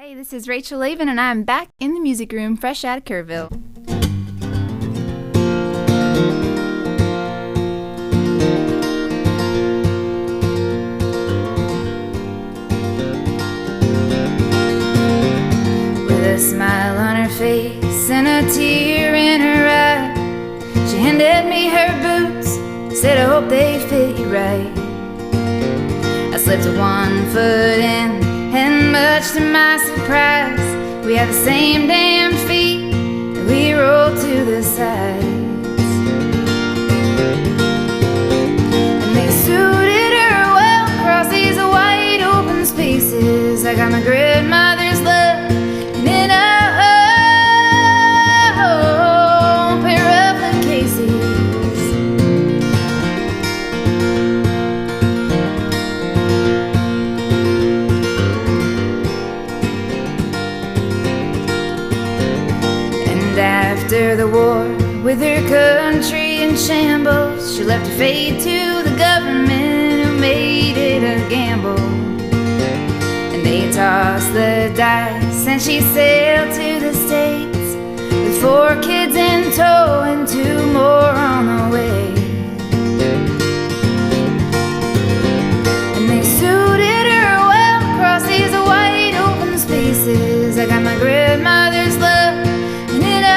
Hi, this is Rachel Laven, and I'm back in the music room, fresh out of Kerrville. With a smile on her face and a tear in her eye, she handed me her boots, said, I hope they fit you right. I slipped one foot in, and much to my surprise, we had the same damn feet, and we rolled to the sides. And they suited her well across these wide open spaces. I got my grandmother's love, and in a pair of the Casey's. After the war, with her country in shambles, she left her fate to the government who made it a gamble. And they tossed the dice and she sailed to the States with 4 kids in tow and 2 more on the way. And they suited her well across these wide open spaces. I got my grandmother's love, and in a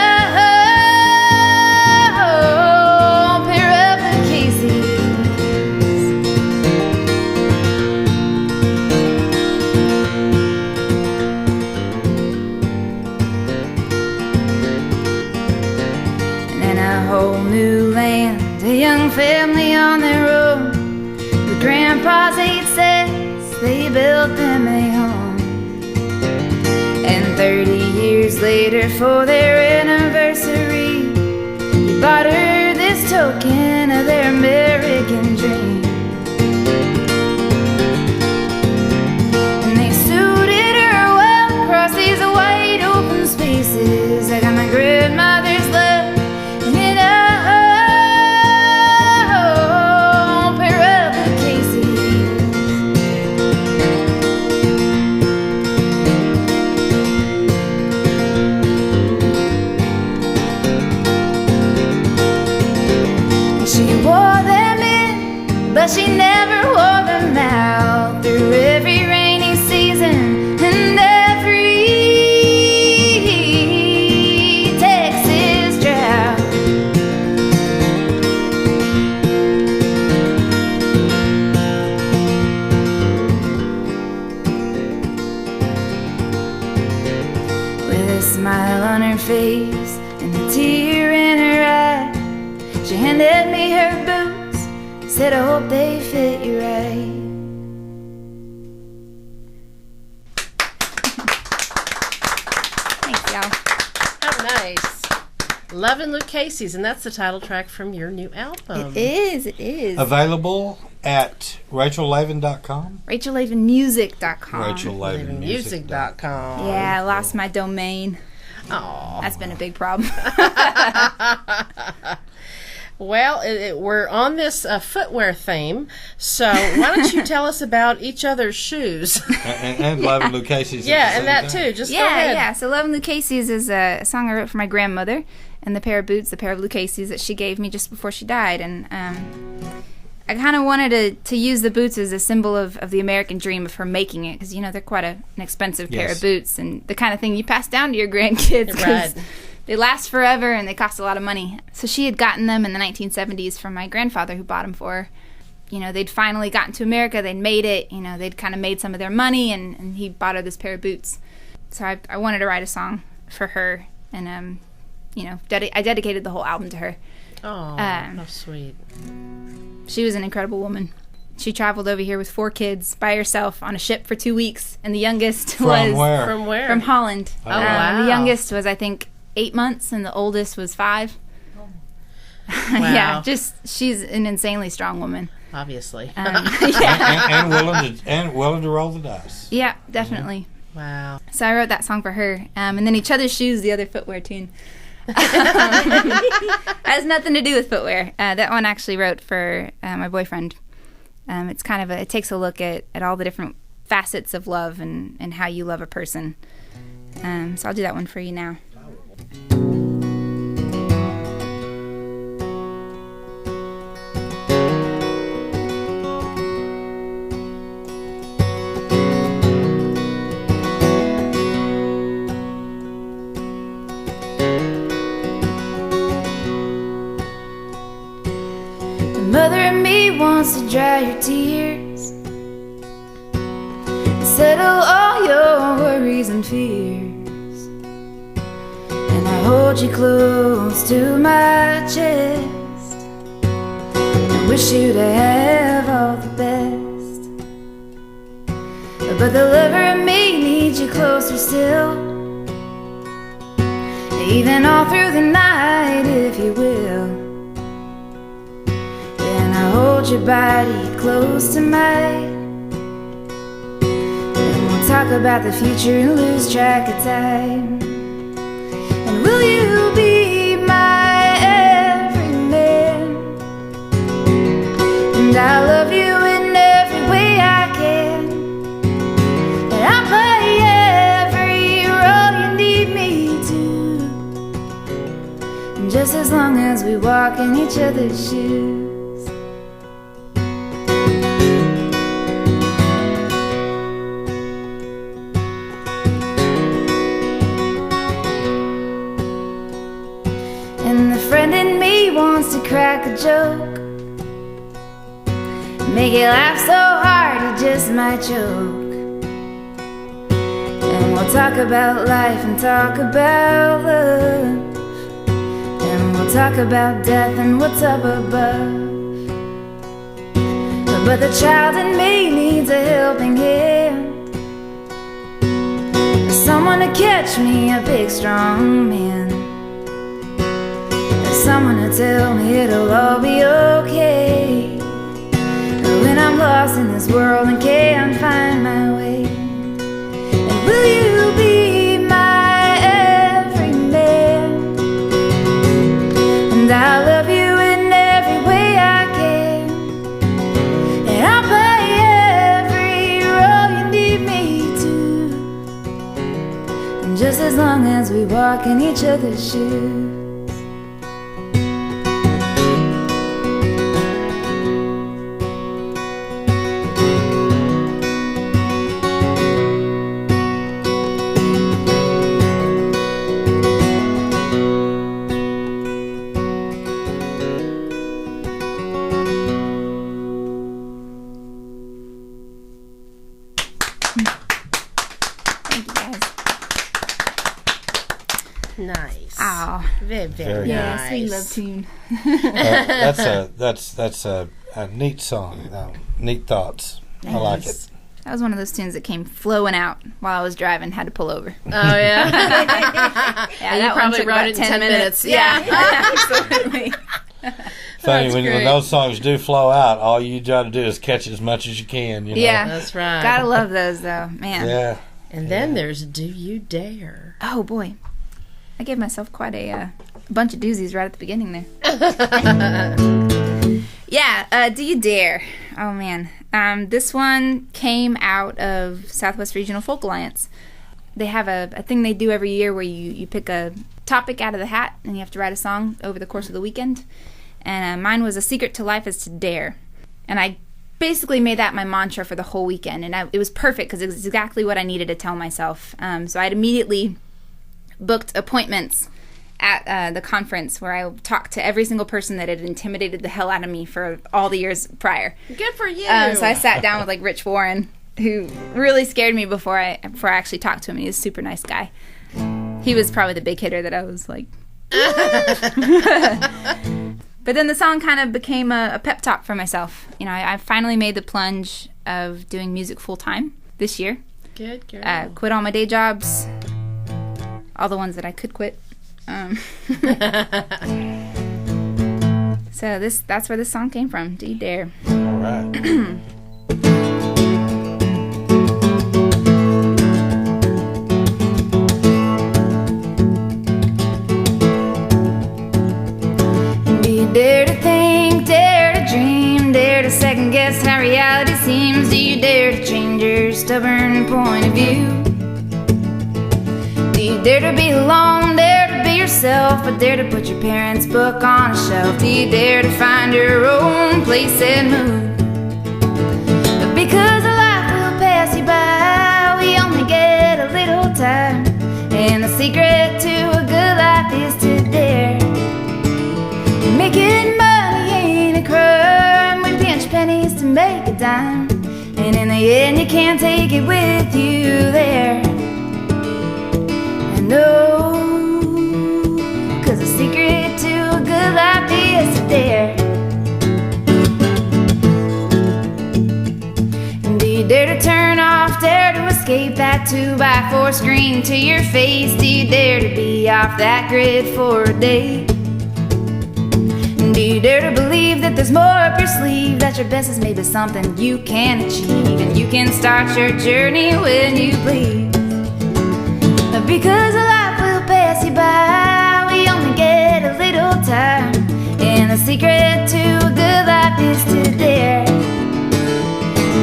new land, a young family on their own. The grandpa's 8 sets, they built them a home. And 30 years later, for their anniversary, he bought her this token of their American dream. And they suited her well across these wide open spaces. I got my grandmother's love, but she never wore them out through every rainy season and every Texas drought. With a smile on her face and a tear in her eye, she handed me her boots, said, I hope they fit you right. Thanks, y'all. How nice. Lovin' Luke Casey's, and that's the title track from your new album. It is. Available at RachelLaven.com. RachelLavenMusic.com. RachelLavenMusic.com. Yeah, I lost my domain. Oh, that's been a big problem. Well, we're on this footwear theme, so why don't you tell us about each other's shoes? and Love and Luke Casey's. Yeah, and that too. Just go ahead. Yeah. So Love and Luke Casey's is a song I wrote for my grandmother, and the pair of boots, the pair of Luke Casey's that she gave me just before she died. And I kind of wanted to use the boots as a symbol of the American dream of her making it, because, you know, they're quite an expensive pair of boots, and the kind of thing you pass down to your grandkids. Right. They last forever, and they cost a lot of money. So she had gotten them in the 1970s from my grandfather, who bought them for her. You know, they'd finally gotten to America. They'd made it. You know, they'd kind of made some of their money, and he bought her this pair of boots. So I wanted to write a song for her, and, you know, I dedicated the whole album to her. Oh, how sweet. She was an incredible woman. She traveled over here with 4 kids by herself on a ship for 2 weeks, and the youngest was... Where? From where? From Holland. Oh, wow. The youngest was, I think, 8 months, and the oldest was 5. Wow. Yeah, she's an insanely strong woman. Obviously. Yeah. and willing to roll the dice. Yeah, definitely. Wow. So I wrote that song for her, and then Each Other's Shoes, the other footwear tune. Has nothing to do with footwear. That one I actually wrote for my boyfriend. It's kind of it takes a look at all the different facets of love and how you love a person. So I'll do that one for you now. The mother in me wants to dry your tears, settle all your worries and fears, and I hold you close to my chest and wish you to have all the best. But the lover in me needs you closer still, even all through the night if you will. And I hold your body close to mine, talk about the future and lose track of time. And will you be my everyman? And I love you in every way I can, and I'll play every role you need me to, and just as long as we walk in each other's shoes. Friend in me wants to crack a joke, make it laugh so hard you just might choke. And we'll talk about life and talk about love, and we'll talk about death and what's up above. But the child in me needs a helping hand, someone to catch me, a big strong man, someone to tell me it'll all be okay when I'm lost in this world and can't find my way. And will you be my everyman? And I love you in every way I can, and I'll play every role you need me to, and just as long as we walk in each other's shoes. Nice. Oh, very yeah, nice. sweet love tune. That's a neat song. Neat thoughts. I like it. That was one of those tunes that came flowing out while I was driving. Had to pull over. Oh yeah. Yeah, you that one probably took wrote about it in 10 minutes. Yeah, absolutely. Funny when great. those songs do flow out, all you try to do is catch as much as you can. You know? Yeah, That's right. gotta love those though, man. Yeah. And then there's Do You Dare? Oh boy, I gave myself quite a bunch of doozies right at the beginning there. Yeah, Do You Dare? Oh man, this one came out of Southwest Regional Folk Alliance. They have a thing they do every year where you pick a topic out of the hat and you have to write a song over the course of the weekend. And mine was A Secret to Life is to Dare. And I basically made that my mantra for the whole weekend. And it was perfect because it was exactly what I needed to tell myself. So I had immediately booked appointments at the conference where I talked to every single person that had intimidated the hell out of me for all the years prior. Good for you. So I sat down with like Rich Warren, who really scared me before I actually talked to him. He was a super nice guy. He was probably the big hitter that I was like. But then the song kind of became a pep talk for myself. You know, I finally made the plunge of doing music full time this year. Good girl. Quit all my day jobs, all the ones that I could quit. So that's where this song came from. Do You Dare? All right. Dare to think, dare to dream, dare to second guess how reality seems. Do you dare to change your story? stubborn point of view? Do you dare to be alone, dare to be yourself, or dare to put your parents' book on a shelf? Do you dare to find your own place and move? But because life will pass you by, we only get a little time, and the secret to a good life is to dare. Making money ain't a crime, we pinch pennies to make a dime, and in the end you can't take it with you there. No, 'cause the secret to a good life is to dare. And do you dare to turn off, dare to escape that 2x4 screen to your face? Do you dare to be off that grid for a day? And do you dare to believe that there's more up your sleeve, that your best is maybe something you can achieve, and you can start your journey when you please? Because life will pass you by, we only get a little time, and the secret to a good life is to dare.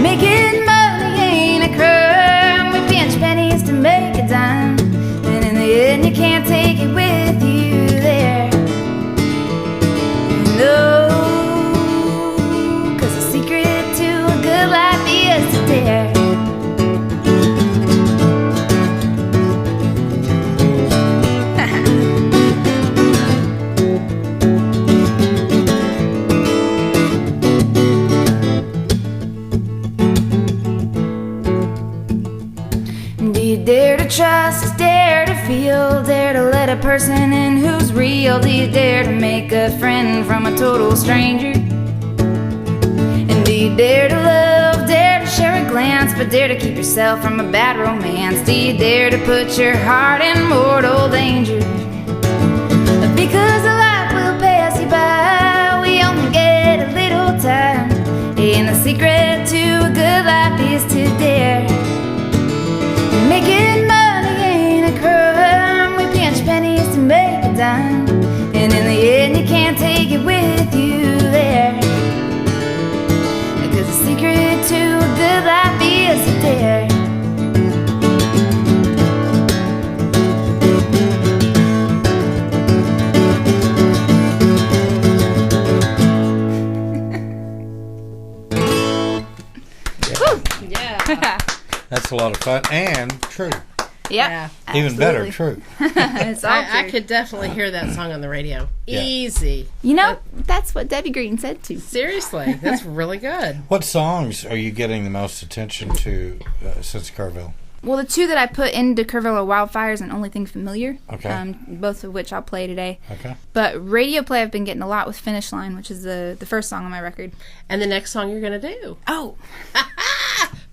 Making money ain't a crime, we pinch pennies to make a dime, and in the end you can't take it with you there. No, 'cause the secret to a good life is to dare. Dare to trust, dare to feel, dare to let a person in who's real. Do you dare to make a friend from a total stranger? And do you dare to love, dare to share a glance, but dare to keep yourself from a bad romance? Do you dare to put your heart in mortal danger? Because life will pass you by, we only get a little time, and the secret to a good life is to dare. Making money ain't a crime, we pinch pennies to make a dime, and in the end you can't take it with you there. Because the secret to a good life is to dare. Yeah. That's a lot of fun and true. Yeah. Even better, true. It's all I true. could definitely hear that song on the radio. Yeah. Easy. You know, that's what Debbie Green said too. Seriously, that's really good. What songs are you getting the most attention to since Kerrville? Well, the two that I put into Kerrville are Wildfires and Only Thing Familiar. Okay. Both of which I'll play today. Okay. But radio play I've been getting a lot with Finish Line, which is the first song on my record. And the next song you're going to do. Oh.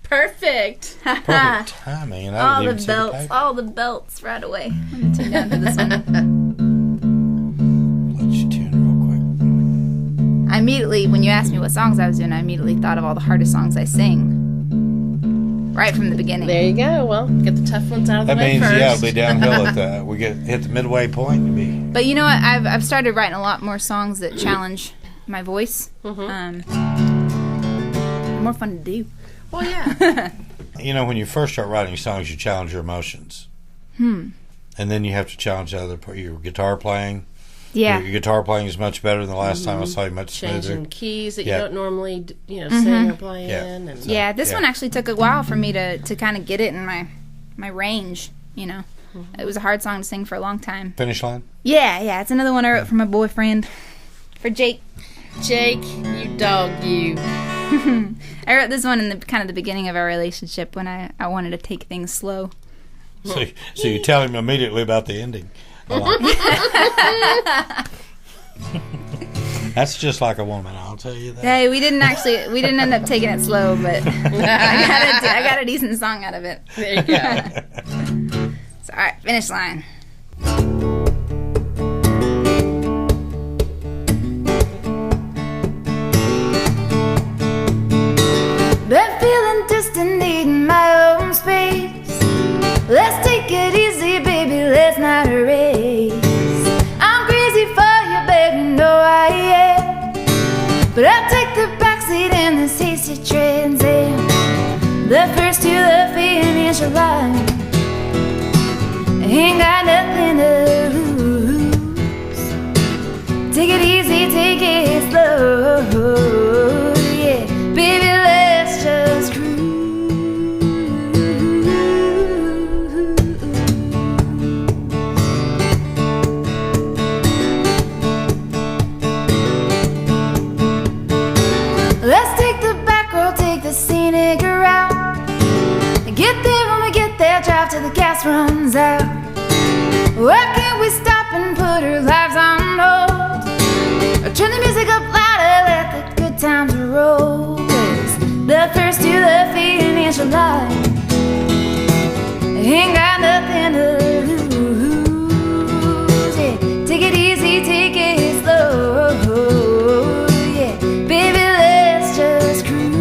Perfect. Perfect timing. And I all didn't the even see the belts, paper. all the belts right away. Let me tune down to this one. Let's tune real quick. I immediately, when you asked me what songs I was doing, I immediately thought of all the hardest songs I sing. Right from the beginning. There you go. Well, get the tough ones out of the That way means, first. yeah, it'll be downhill at we hit the midway point. It'll be But you know what? I've started writing a lot more songs that challenge my voice. They're more fun to do. Well, yeah. You know, when you first start writing songs, you challenge your emotions. And then you have to challenge your guitar playing. Yeah. Your guitar playing is much better than the last time I saw you, much smoother. Changing keys that Yeah. you don't normally, sing or play in. And Yeah, this Yeah. one actually took a while for me to kind of get it in my range, you know. It was a hard song to sing for a long time. Finish Line? Yeah, it's another one I wrote for my boyfriend, for Jake. Jake, you dog, you. I wrote this one in the kind of the beginning of our relationship when I wanted to take things slow. So you tell him immediately about the ending. That's just like a woman, I'll tell you that. Hey, we didn't end up taking it slow, but I got a decent song out of it. There you go. So, all right, Finish Line. Been feeling distant, needing my own space. Let's take it easy, baby, let's not race. I'm crazy for you, baby, no I am. But I'll take the backseat in this hasty Trans Am. The first to the finish a line. Ain't got nothing to lose. Take it easy, take it slow. Yeah, baby, let's just cruise. Let's take the back road, take the scenic route. Get there when we get there, drive till the gas runs out. Why can't we stop and put our lives on hold? Or turn the music up louder, let the good times roll. 'Cause the first to the finish line, ain't got nothing to lose. Yeah, take it easy, take it slow. Yeah, baby, let's just cruise.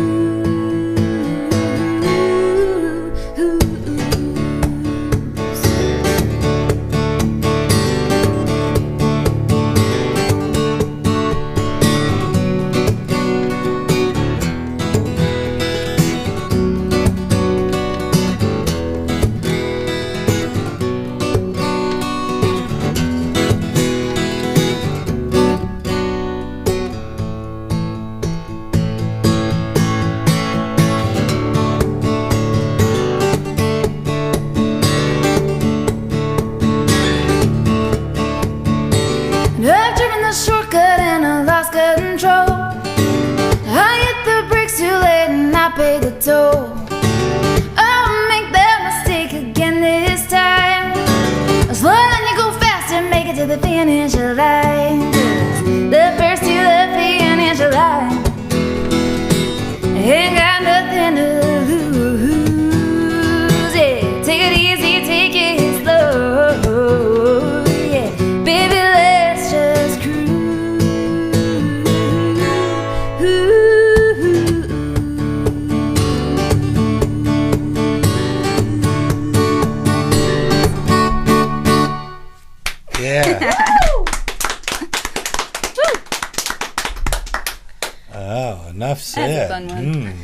I've driven the shortcut and I lost control. I hit the brakes too late and I paid the toll. I'll make that mistake again this time. Slow down, you go faster, make it to the finish line. 'Cause the first to the finish line, ain't got nothing to lose. Yeah, take it easy, take it slow. Yeah, baby, let's just cruise. Yeah. Oh, enough said. That's a fun one.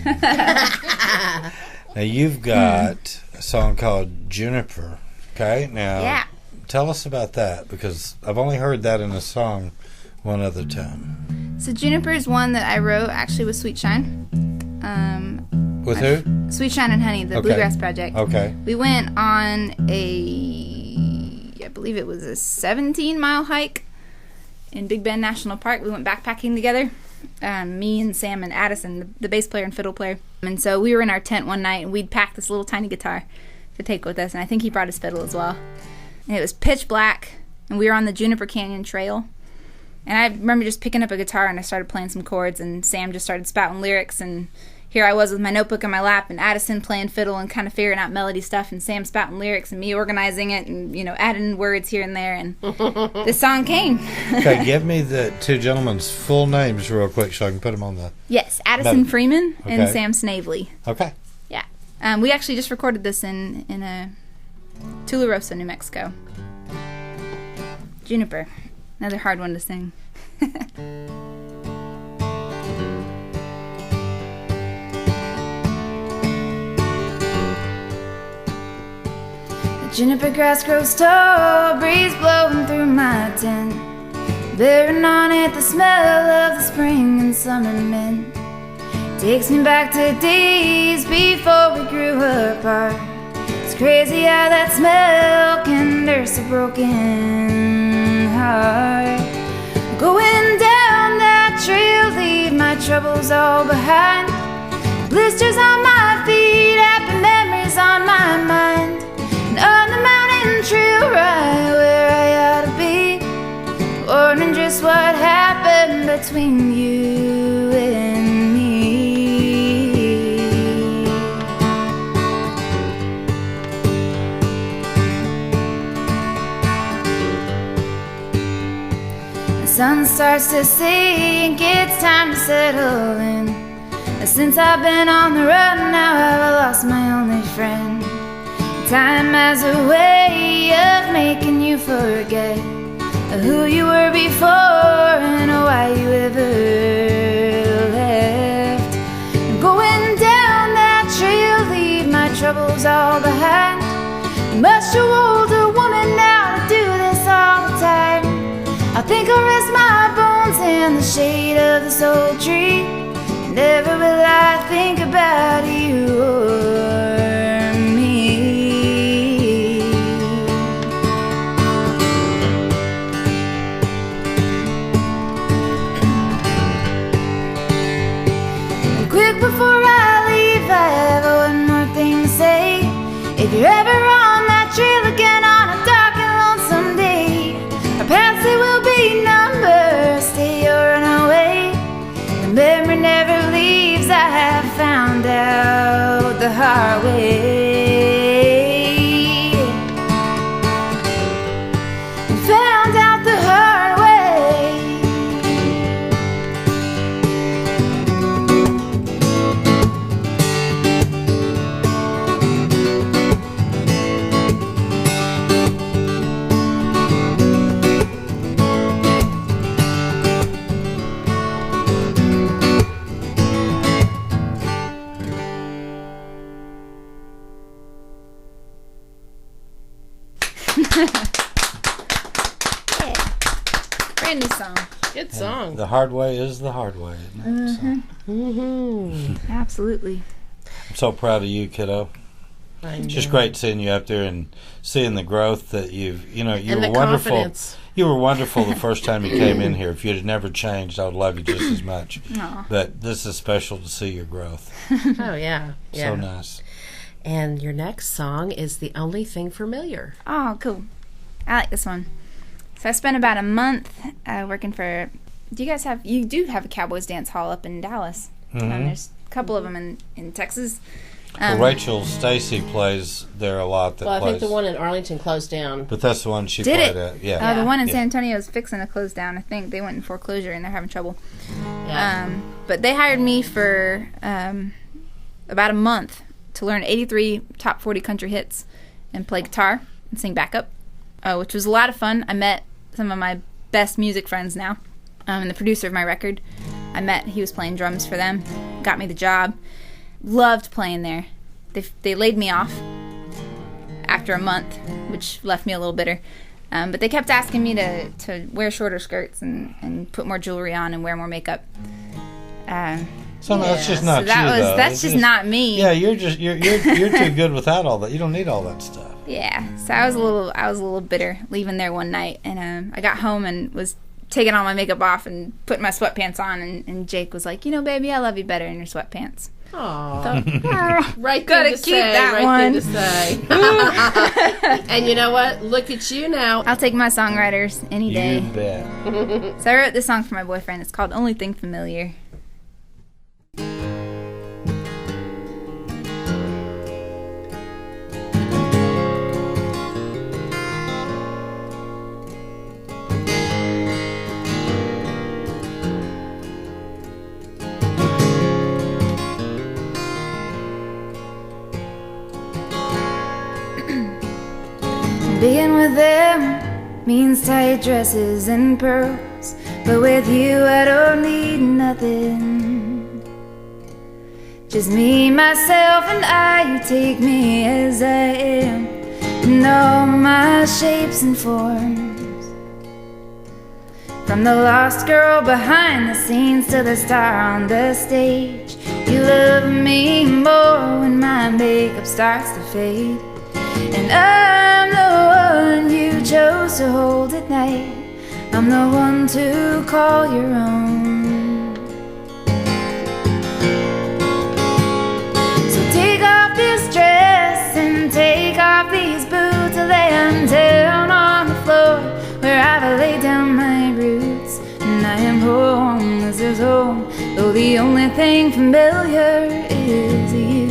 Now you've got a song called Juniper. Okay, now Yeah. tell us about that, because I've only heard that in a song one other time. So Juniper is one that I wrote actually with Sweet Shine. With who? Sweet Shine and Honey, the Okay. Bluegrass Project. Okay. We went on I believe it was a 17-mile hike in Big Bend National Park. We went backpacking together. Me and Sam and Addison, the bass player and fiddle player. And so we were in our tent one night and we'd packed this little tiny guitar to take with us. And I think he brought his fiddle as well. And it was pitch black and we were on the Juniper Canyon Trail. And I remember just picking up a guitar and I started playing some chords and Sam just started spouting lyrics, and here I was with my notebook in my lap and Addison playing fiddle and kind of figuring out melody stuff, and Sam spouting lyrics and me organizing it and, you know, adding words here and there, and this song came. Okay, give me the two gentlemen's full names real quick so I can put them on the... Yes, Addison Freeman and Okay. Sam Snavely. Okay. Yeah. We actually just recorded this in Tularosa, New Mexico. Juniper. Another hard one to sing. Juniper grass grows tall, breeze blowing through my tent, bearing on it the smell of the spring and summer mint. Takes me back to days before we grew apart. It's crazy how that smell can nurse a broken heart. Going down that trail, leave my troubles all behind. Blisters on my feet, happy memories on my mind. And on the mountain trail, right where I ought to be, wondering just what happened between you and me. The sun starts to sink, it's time to settle in. Since I've been on the run, now I've lost my only friend. Time has a way of making you forget who you were before and why you ever left. Going down that trail, leave my troubles leaves all behind. Much too old a woman now to do this all the time. I think I'll rest my bones in the shade of this old tree. Never will I think about you or me. And quick before I leave, I have one more thing to say. If you're ever on that trail again on a dark and lonesome day, our paths they will be numbered, stay or run away. The memory never leaves, I have found out the hard way. Found out the hard way. Brand new song. Good song. The hard way is the hard way, isn't it? So, Absolutely. I'm so proud of you, kiddo. It's just great seeing you up there and seeing the growth that you And were the wonderful. confidence. You were wonderful the first time you came in here. If you had never changed, I would love you just as much. Aw. But this is special to see your growth. Oh, yeah. Yeah. So nice. And your next song is The Only Thing Familiar. Oh, cool. I like this one. So I spent about a month working for. You do have a Cowboys dance hall up in Dallas. There's a couple of them in Texas. Well, Rachel Stacy plays there a lot. That Well, I think plays. the one in Arlington closed down. But that's the one she Did played it? at. Yeah. The one in Yeah. San Antonio is fixing to close down. I think they went in foreclosure and they're having trouble. Yeah. But they hired me for about a month to learn 83 top 40 country hits and play guitar and sing backup, which was a lot of fun. I met some of my best music friends now, and the producer of my record. He was playing drums for them, got me the job. Loved playing there. They laid me off after a month, which left me a little bitter. But they kept asking me to wear shorter skirts and put more jewelry on and wear more makeup. So no, that's just not you, though. That's It's just not me. Yeah, you're too good without all that. You don't need all that stuff. Yeah. So I was a little bitter leaving there one night, and I got home and was taking all my makeup off and putting my sweatpants on, and Jake was like, baby, I love you better in your sweatpants. Aw. Right Gotta thing to keep say. that Right one. thing to say. And you know what? Look at you now. I'll take my songwriters any day. You bet. So I wrote this song for my boyfriend. It's called Only Thing Familiar. Being with them means tight dresses and pearls, but with you I don't need nothing. Just me, myself, and I. You take me as I am, in all my shapes and forms. From the lost girl behind the scenes to the star on the stage. You love me more when my makeup starts to fade. And I'm the one you chose to hold at night. I'm the one to call your own. So take off this dress and take off these boots and lay them down on the floor where I've laid down my roots. And I am home, this is home, though the only thing familiar is you.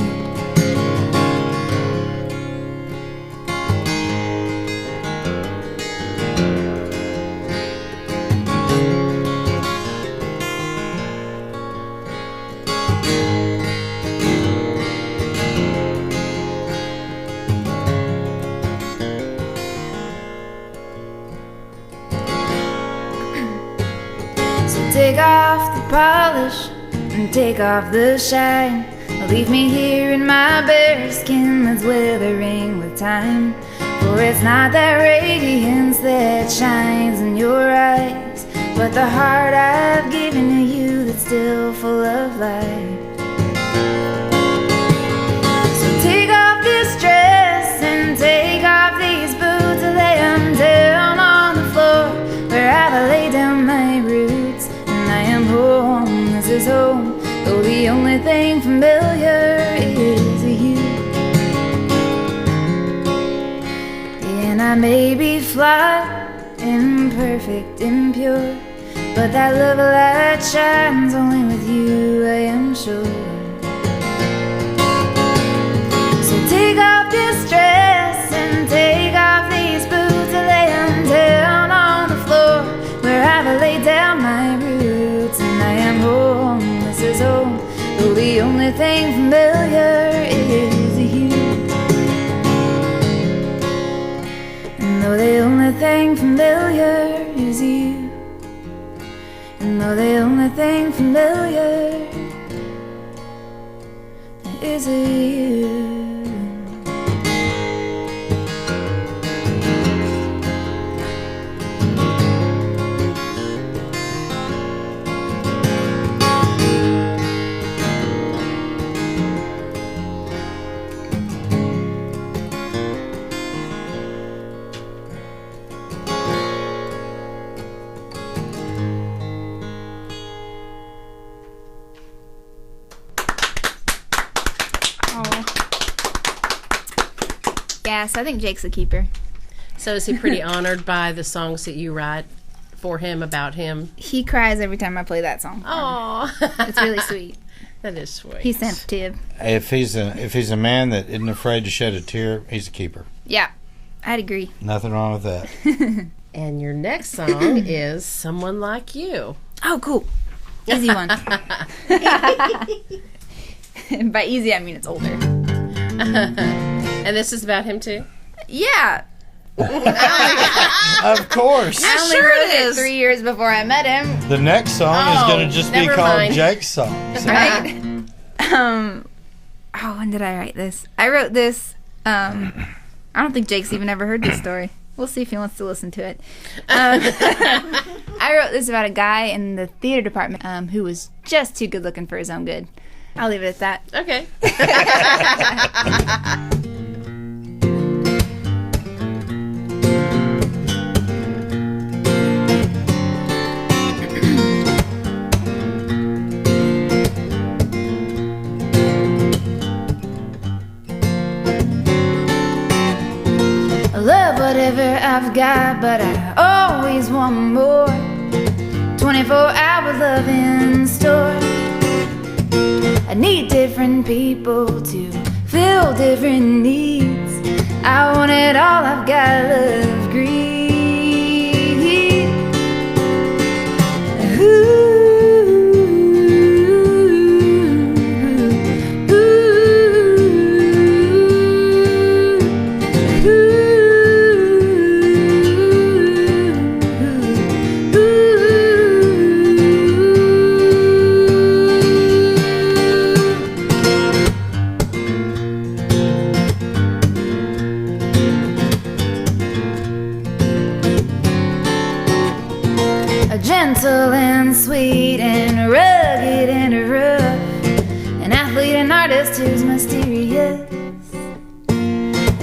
Take off the polish and take off the shine. Leave me here in my bare skin that's withering with time. For it's not that radiance that shines in your eyes, but the heart I've given to you that's still full of life. So take off this dress and take off these boots and lay them down on the floor where I've laid down my roots. And I am home, this is home, though the only thing familiar is you. And I may be flawed, imperfect, impure, but that love light shines only with you, I am sure. So take off this dress and take off these boots and lay them down on the floor where I've laid down my roots. And I am home, this is home, though the only thing familiar is you. And though the only thing familiar is you. And though the only thing familiar is you. Yeah, so I think Jake's the keeper. So is he pretty honored by the songs that you write for him, about him? He cries every time I play that song. Oh, It's really sweet. that is sweet. He's sensitive. If he's a man that isn't afraid to shed a tear, he's a keeper. Yeah, I'd agree. Nothing wrong with that. And your next song is Someone Like You. Oh, cool. Easy one. By easy, I mean it's older. And this is about him too? Yeah. Of course. I only sure wrote it is. 3 years before I met him. The next song is Oh, going to just be never called mind. Jake's Song. So Right? When did I write this? I wrote this, I don't think Jake's even ever heard this story. We'll see if he wants to listen to it. I wrote this about a guy in the theater department who was just too good looking for his own good. I'll leave it at that. Okay. I love whatever I've got, but I always want more. 24 hour love in store. I need different people to fill different needs. I want it all, I've got love greed. Gentle and sweet and rugged and rough, an athlete and artist who's mysterious.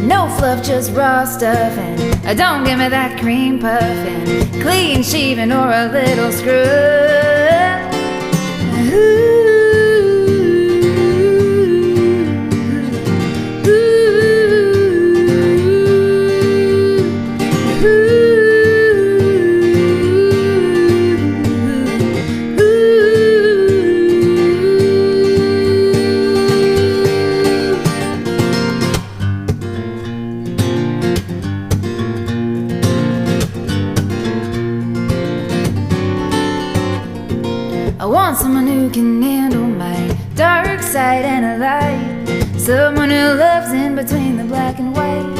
No fluff, just raw stuff, and don't give me that cream puff and clean shaving or a little scrub. I want someone who can handle my dark side and a light. Someone who loves in between the black and white.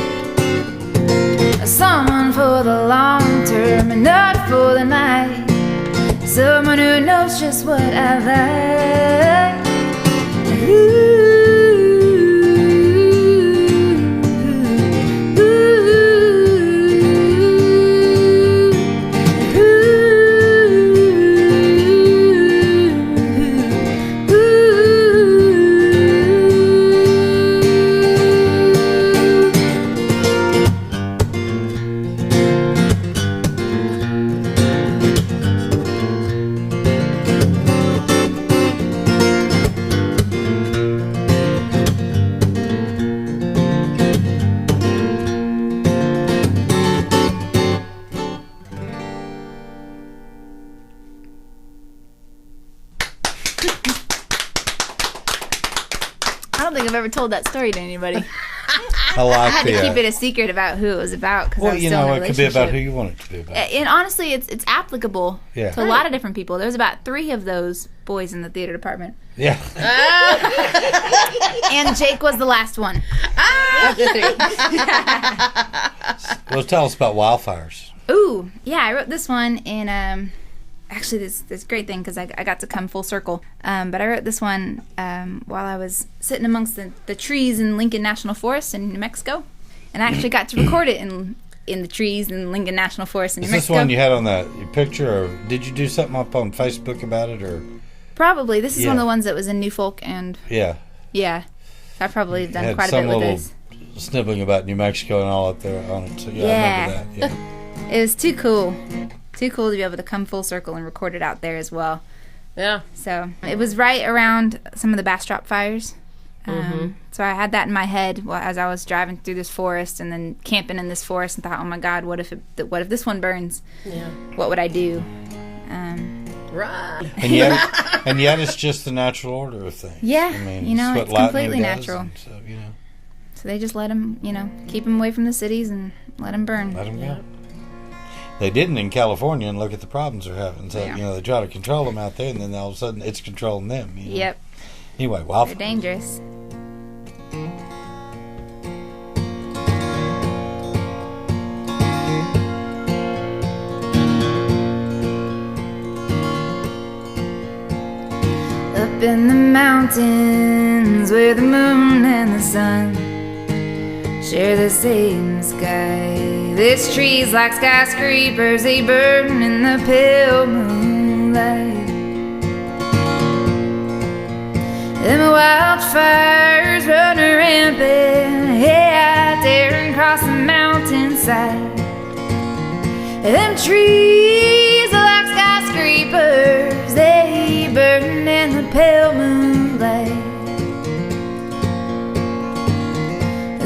Someone for the long term and not for the night. Someone who knows just what I like. Ooh. think I've ever told that story to anybody. I like I had to keep it a secret about who it was about because I Well, was you still in know, a it could be relationship. about who you want it to be about. And honestly, it's applicable Yeah. to a lot of different people. There's about 3 of those boys in the theater department, Yeah. and Jake was the last one. Of the 3. Well, tell us about Wildfires. Ooh, yeah, I wrote this one in actually this great thing because I got to come full circle. But I wrote this one while I was sitting amongst the trees in Lincoln National Forest in New Mexico, and I actually got to record it in the trees in Lincoln National Forest in New Is this Mexico. one you had on that picture, or did you do something up on Facebook about it, or? Probably. This is Yeah. one of the ones that was in New Folk, and Yeah. yeah, I've probably done Had quite a some bit with little this. snibbling about New Mexico and all up there on it. So yeah, I remember that. Yeah. It was too cool to be able to come full circle and record it out there as well. Yeah. So it was right around some of the Bastrop fires. Mm-hmm. So I had that in my head as I was driving through this forest and then camping in this forest and thought, oh my God, what if this one burns? Yeah. What would I do? Right. And yet it's just the natural order of things. Yeah, I mean, you know, what it's lightning completely does, natural. and so, you know, So they just let them, keep them away from the cities and let them burn. let them go. They didn't in California, and look at the problems they're having. So, Yeah. they try to control them out there, and then all of a sudden it's controlling them. You know? Yep, Anyway, they're Wildfires. dangerous. Up in the mountains where the moon and the sun share the same sky, there's trees like skyscrapers, they burn in the pale moonlight. Them wildfires run rampant, yeah, out there and cross the mountainside. Them trees are like skyscrapers, they burn in the pale moonlight.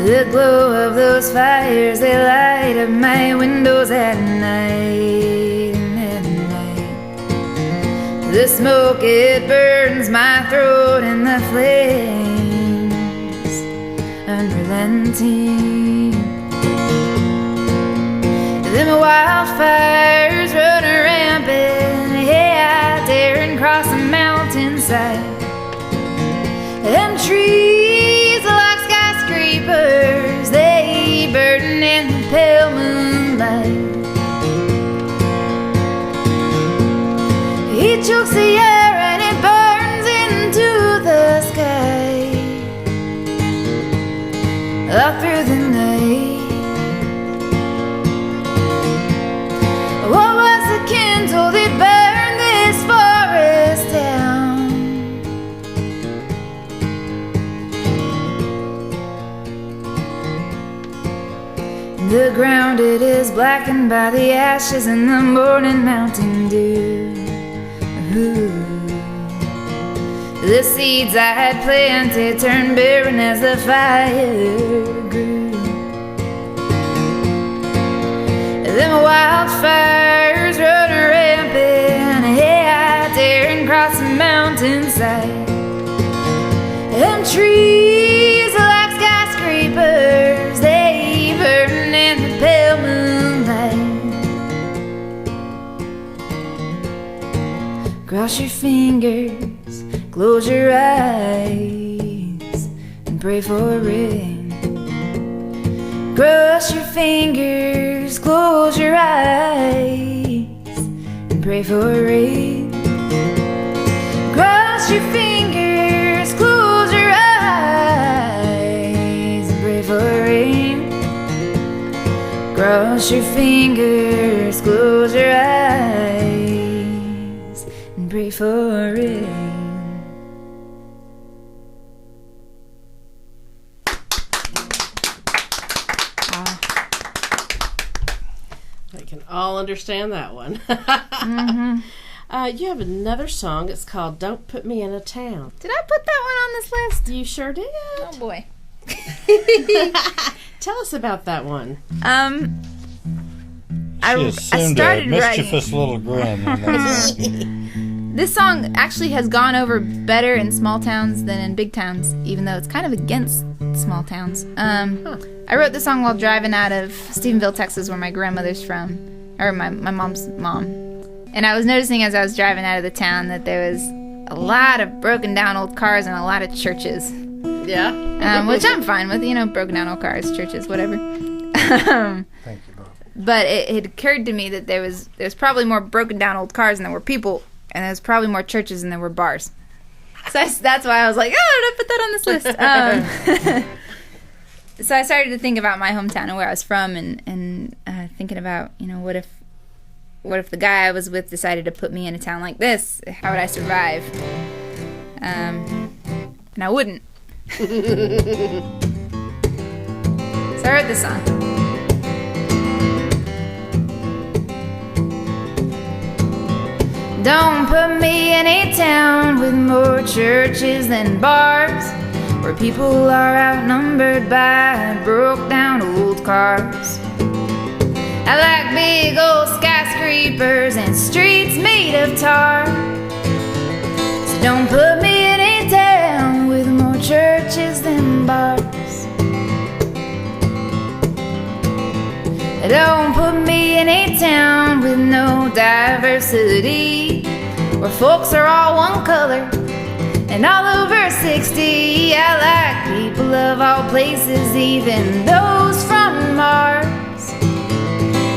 The glow of those fires, they light up my windows at night. And at night, the smoke, it burns my throat, and the flames unrelenting. Them wildfires run rampant, yeah, out there and cross the mountainside. Them trees are like skyscrapers, they burn in the pale moonlight. He chokes the air and it burns into the sky. All through the night. What was the kindle that burned this forest down? The ground, it is blackened by the ashes in the morning mountain dew. Ooh. The seeds I had planted turned barren as the fire grew. Them wildfires run rampant, yeah, out there and cross the mountainside. Them trees are like skyscrapers, they burn in the pale moonlight. Cross your fingers, close your eyes, and pray for rain. Cross your fingers, close your eyes, and pray for rain. Cross your fingers, close your eyes, and pray for rain. Cross your fingers, close your eyes, and pray for rain. I can all understand that one. Mm-hmm. You have another song. It's called "Don't Put Me in a Town." Did I put that one on this list? You sure did. Oh boy. Tell us about that one. She assumed a started mischievous little grin. And that's This song actually has gone over better in small towns than in big towns, even though it's kind of against small towns. I wrote this song while driving out of Stephenville, Texas, where my grandmother's from, or my mom's mom. And I was noticing as I was driving out of the town that there was a lot of broken down old cars and a lot of churches. Yeah. Which I'm fine with, broken down old cars, churches, whatever. Thank you, Bob. But it occurred to me that there's probably more broken down old cars than there were people, and there's probably more churches than there were bars. So that's why I was like, oh, did I put that on this list? So I started to think about my hometown and where I was from, and thinking about, what if the guy I was with decided to put me in a town like this? How would I survive? And I wouldn't. So I wrote this song. Don't put me in a town with more churches than bars, where people are outnumbered by broke down old cars. I like big old skyscrapers and streets made of tar. So don't put me in a town with more churches than bars. Don't put me in a town with no diversity, where folks are all one color and all over 60. I like people of all places, even those from Mars.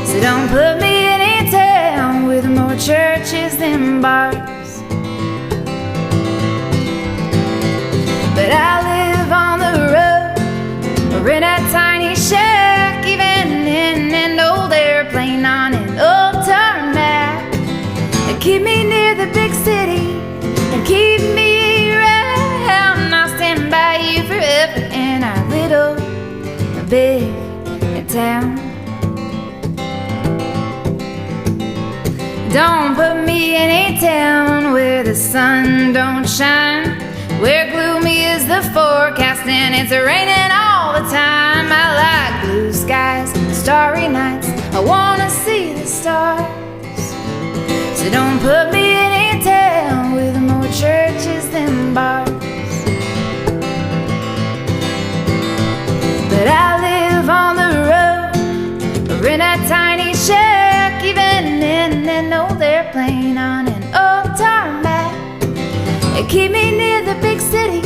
So don't put me in a town with more churches than bars. But I live on the road, or in a tiny shack, even in an old airplane on an old tarmac. Keep me near the big city and keep me around. I'll stand by you forever in our little big town. Don't put me in a town where the sun don't shine, where gloomy is the forecast and it's raining all the time. I like blue skies, starry nights, I wanna see the stars. So don't put me in a town with more churches than bars. But I live on the road, or in a tiny shack, even in an old airplane on an old tarmac. Keep me near the big city,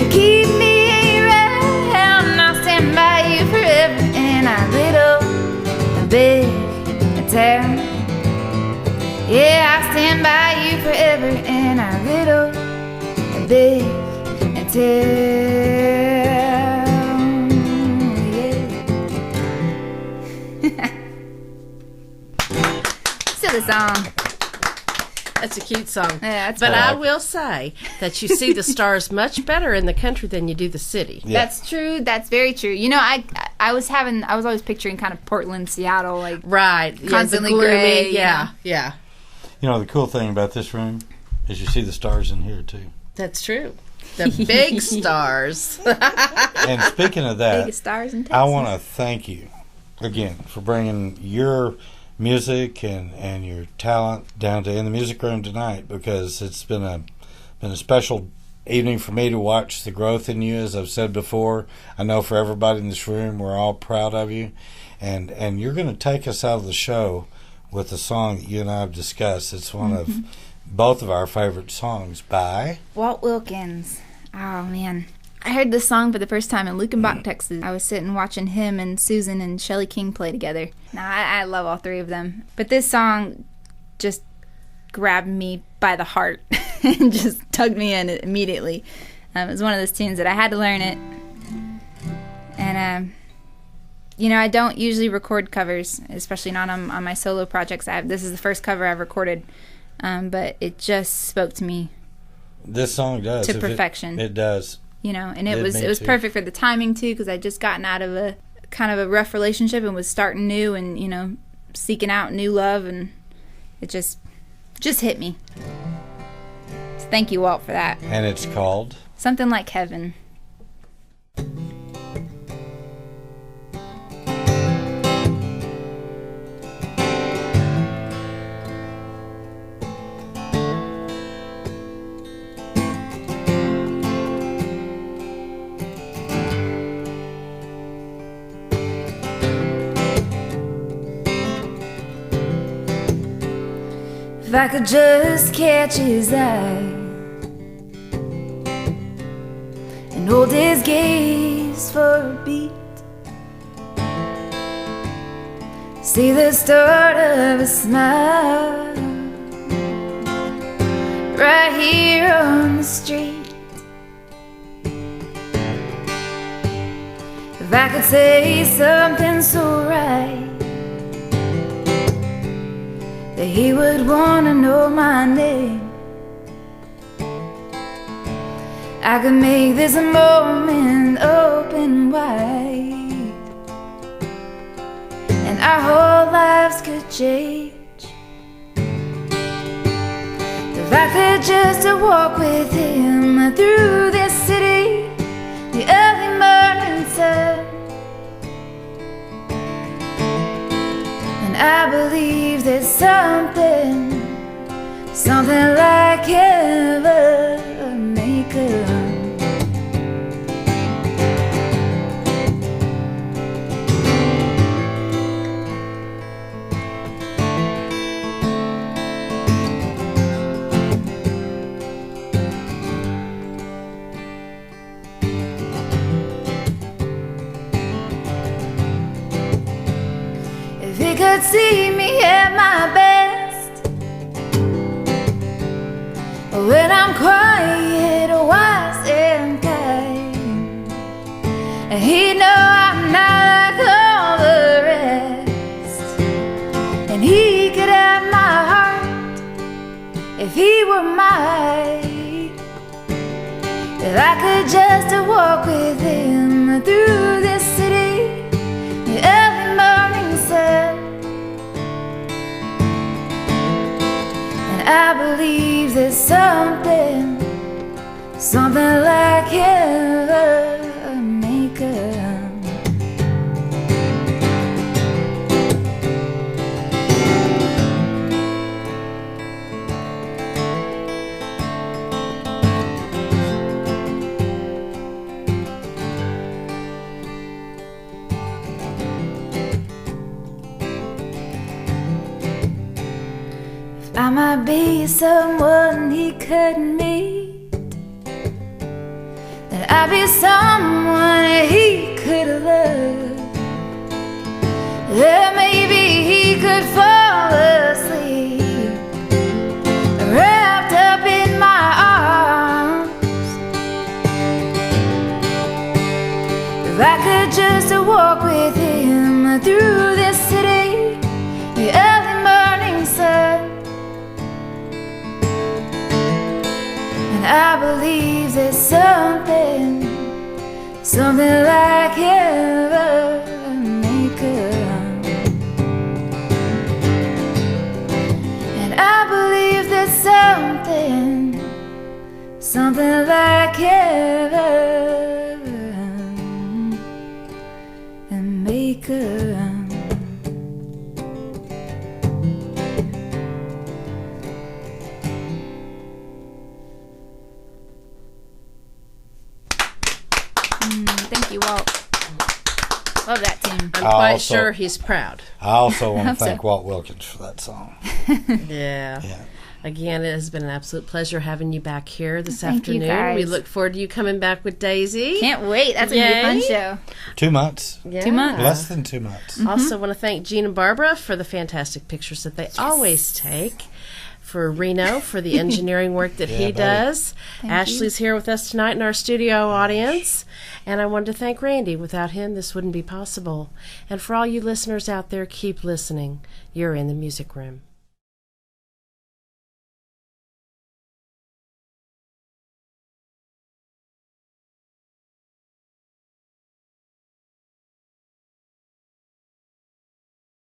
keep me around. I'll stand by you forever in our little big town. Yeah, I'll stand by you forever in our little big town. Yeah. Silly song. That's a cute song. Yeah, that's but cool. I will say that you see the stars much better in the country than you do the city. Yeah. That's true. That's very true. I was always picturing kind of Portland, Seattle, like Right. constantly yeah, the gloomy, gray. Yeah, yeah. The cool thing about this room is you see the stars in here, too. That's true. The big stars. And speaking of that, biggest stars in Texas. I want to thank you again for bringing your music and your talent down to In the Music Room tonight, because it's been a special evening for me to watch the growth in you. As I've said before, I know for everybody in this room, we're all proud of you, and you're going to take us out of the show with a song that you and I have discussed. It's one of both of our favorite songs by Walt Wilkins. Oh man, I heard this song for the first time in Lukenbach, Texas. I was sitting watching him and Susan and Shelley King play together. Now I love all three of them, but this song just grabbed me by the heart and just tugged me in immediately. It was one of those tunes that I had to learn it, and I don't usually record covers, especially not on my solo projects. This is the first cover I've recorded, but it just spoke to me. This song does to perfection. It does. And it was perfect for the timing too, because I just gotten out of a kind of a rough relationship and was starting new and seeking out new love, and it just hit me. So thank you, Walt, for that. And it's called Something Like Heaven. If I could just catch his eye and hold his gaze for a beat, see the start of a smile right here on the street. If I could say something so right that he would want to know my name, I could make this moment open wide, and our whole lives could change. If I could just walk with him through this city, the early morning sun, and I believe there's something like heaven may come. If he could see me at my best, when I'm quiet, wise and kind, and he'd know I'm not like all the rest, and he could have my heart if he were mine. If I could just walk with him through this city, the early morning sun, and I believe there's something like heaven may come. I might be someone he couldn't meet, that I'd be someone he could love, that maybe he could fall asleep wrapped up in my arms. If I could just walk with him through this city, the early morning sun, I believe there's something like heaven may come. And I believe there's something like heaven may come. Thank you, Walt. Love that tune. I'm quite sure he's proud. I also want to Hope so. thank Walt Wilkins for that song. Yeah. Yeah. Again, it has been an absolute pleasure having you back here this Thank you, afternoon. guys. We look forward to you coming back with Daisy. Can't wait. That's going to be a fun Yay. show. 2 months. Yeah. 2 months. Less than 2 months. Also want to thank Gene and Barbara for the fantastic pictures that they always take. For Reno, for the engineering work that he buddy. does. Thank Ashley's here with us tonight in our studio audience. And I wanted to thank Randy. Without him, this wouldn't be possible. And for all you listeners out there, keep listening. You're in the music room.